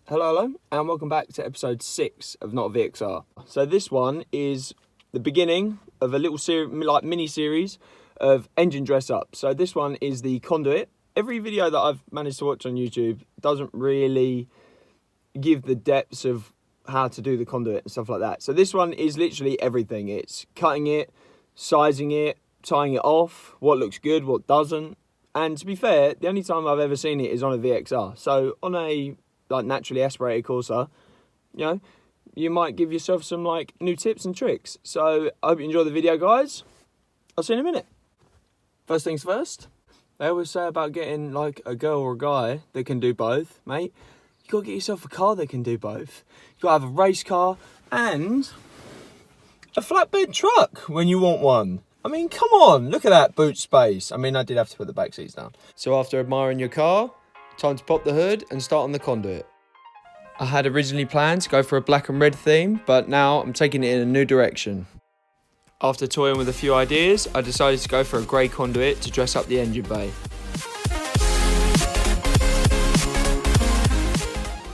Hello, and welcome back to episode 6 of NOTaVXR. So this one is the beginning of a little mini-series of engine dress-up. So this one is the Conduit. Every video that I've managed to watch on YouTube doesn't really give the depths of how to do the Conduit and stuff like that. So this one is literally everything. It's cutting it, sizing it, tying it off, what looks good, what doesn't. And to be fair, the only time I've ever seen it is on a VXR. So on a naturally aspirated Corsa, you might give yourself some new tips and tricks. So I hope you enjoy the video, guys. I'll see you in a minute. First things first, they always say about getting a girl or a guy that can do both, mate. You gotta get yourself a car that can do both. You gotta have a race car and a flatbed truck when you want one. I mean, come on, look at that boot space. I mean, I did have to put the back seats down. So after admiring your car, time to pop the hood and start on the Conduit. I had originally planned to go for a black and red theme, but now I'm taking it in a new direction. After toying with a few ideas, I decided to go for a grey Conduit to dress up the engine bay.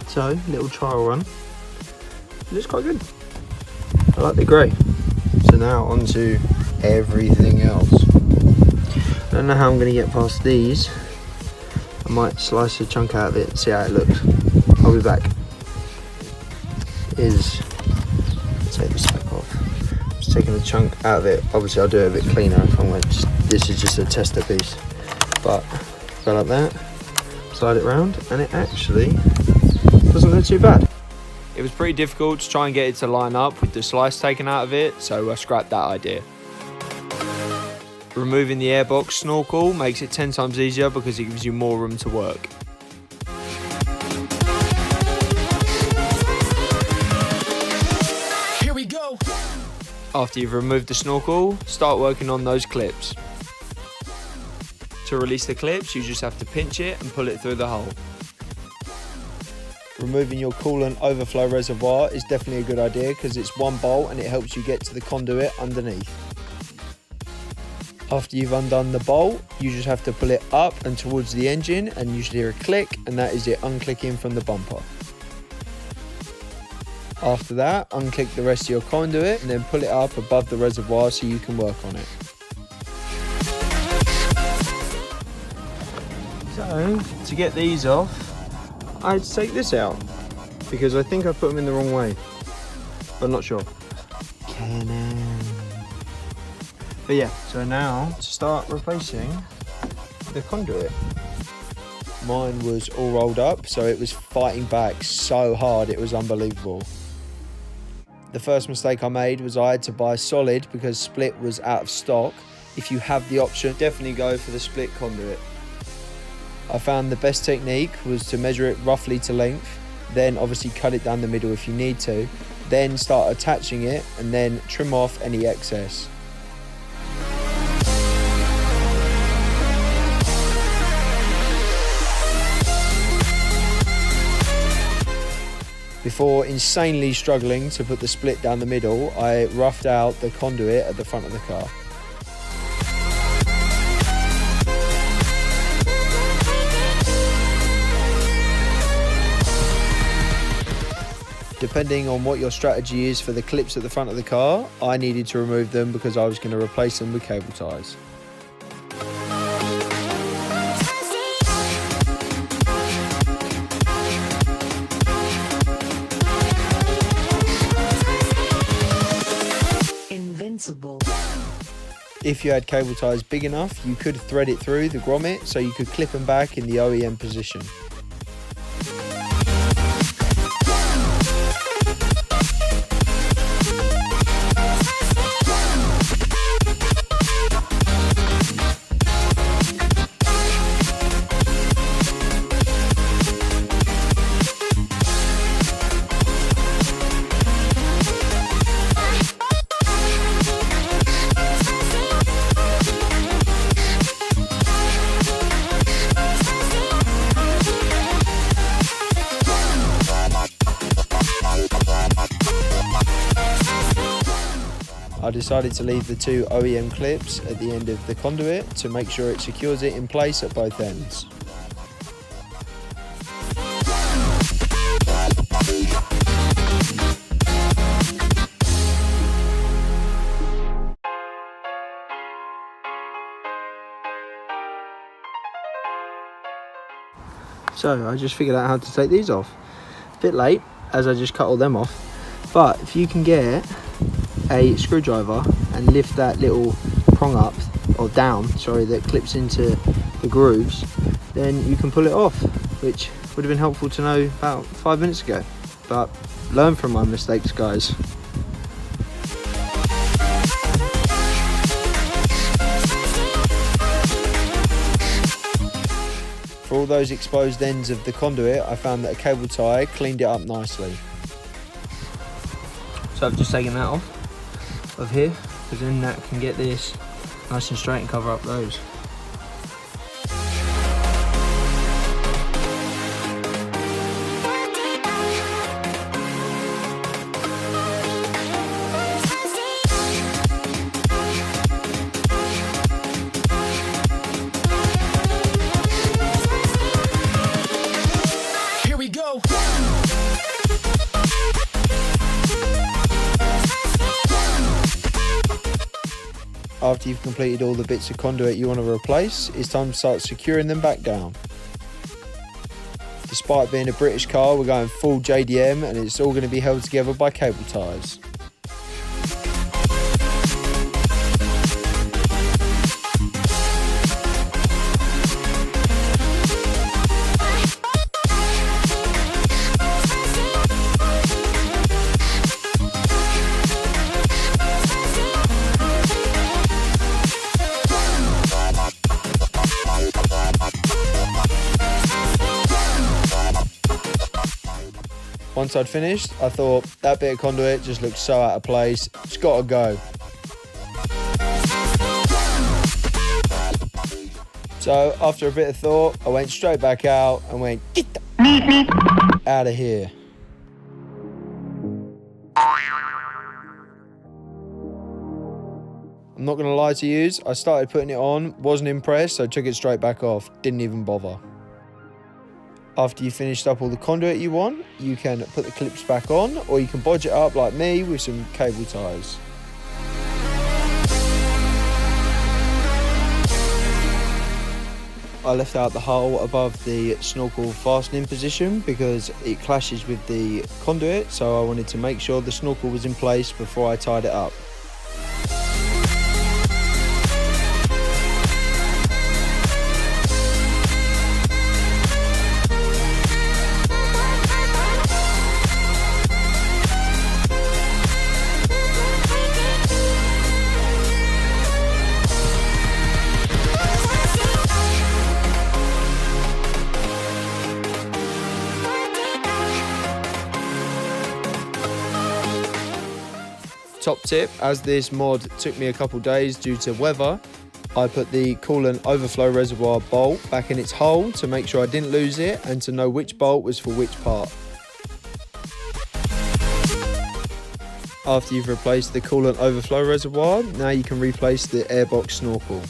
So, little trial run. It looks quite good. I like the grey. So now on to everything else. I don't know how I'm going to get past these. I might slice a chunk out of it and see how it looks. I'll be back. Take the sack off. Just taking a chunk out of it. Obviously I'll do it a bit cleaner if I'm going to, this is just a tester piece. But go like that, slide it round, and it actually doesn't look too bad. It was pretty difficult to try and get it to line up with the slice taken out of it, so I scrapped that idea. Removing the airbox snorkel makes it 10 times easier because it gives you more room to work. Here we go. After you've removed the snorkel, start working on those clips. To release the clips, you just have to pinch it and pull it through the hole. Removing your coolant overflow reservoir is definitely a good idea because it's one bolt and it helps you get to the conduit underneath. After you've undone the bolt, you just have to pull it up and towards the engine and you should hear a click, and that is it unclicking from the bumper. After that, unclick the rest of your conduit and then pull it up above the reservoir so you can work on it. So, to get these off, I had to take this out because I think I put them in the wrong way, but not sure. But yeah, so now to start replacing the conduit. Mine was all rolled up, so it was fighting back so hard, it was unbelievable. The first mistake I made was I had to buy solid because split was out of stock. If you have the option, definitely go for the split conduit. I found the best technique was to measure it roughly to length, then obviously cut it down the middle if you need to, then start attaching it and then trim off any excess. Before insanely struggling to put the split down the middle, I roughed out the conduit at the front of the car. Depending on what your strategy is for the clips at the front of the car, I needed to remove them because I was going to replace them with cable ties. If you had cable ties big enough, you could thread it through the grommet so you could clip them back in the OEM position. I decided to leave the two OEM clips at the end of the conduit to make sure it secures it in place at both ends. So I just figured out how to take these off. A bit late, as I just cut all them off. But if you can get a screwdriver and lift that little prong up, or down, sorry, that clips into the grooves, then you can pull it off, which would have been helpful to know about 5 minutes ago. But learn from my mistakes, guys. For all those exposed ends of the conduit, I found that a cable tie cleaned it up nicely. So I've just taken that off of here, because then that can get this nice and straight and cover up those. Here we go. After you've completed all the bits of conduit you want to replace, it's time to start securing them back down. Despite being a British car, we're going full JDM and it's all going to be held together by cable ties. Once I'd finished, I thought that bit of conduit just looked so out of place, it's got to go. So after a bit of thought, I went straight back out and went, get the out of here. I'm not going to lie to you, I started putting it on, wasn't impressed, so took it straight back off, didn't even bother. After you've finished up all the conduit you want, you can put the clips back on, or you can bodge it up like me with some cable ties. I left out the hole above the snorkel fastening position because it clashes with the conduit, so I wanted to make sure the snorkel was in place before I tied it up. Top tip, as this mod took me a couple days due to weather, I put the coolant overflow reservoir bolt back in its hole to make sure I didn't lose it and to know which bolt was for which part. After you've replaced the coolant overflow reservoir, now you can replace the airbox snorkel.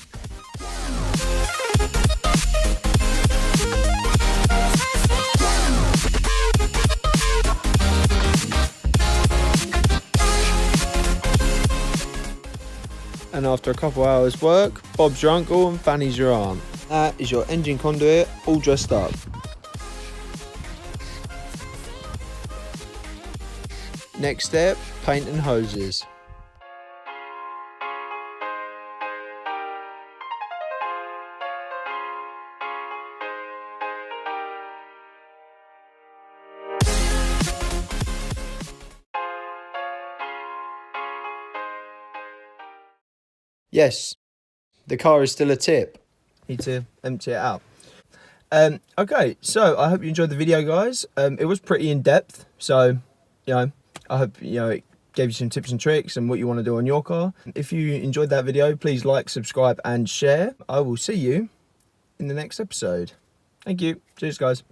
And after a couple hours work, Bob's your uncle and Fanny's your aunt. That is your engine conduit all dressed up. Next step, paint and hoses. Yes, the car is still a tip. Need to empty it out. Okay, so I hope you enjoyed the video, guys. It was pretty in-depth, so, you know, I hope, you know, it gave you some tips and tricks and what you want to do on your car. If you enjoyed that video, please like, subscribe, and share. I will see you in the next episode. Thank you. Cheers, guys.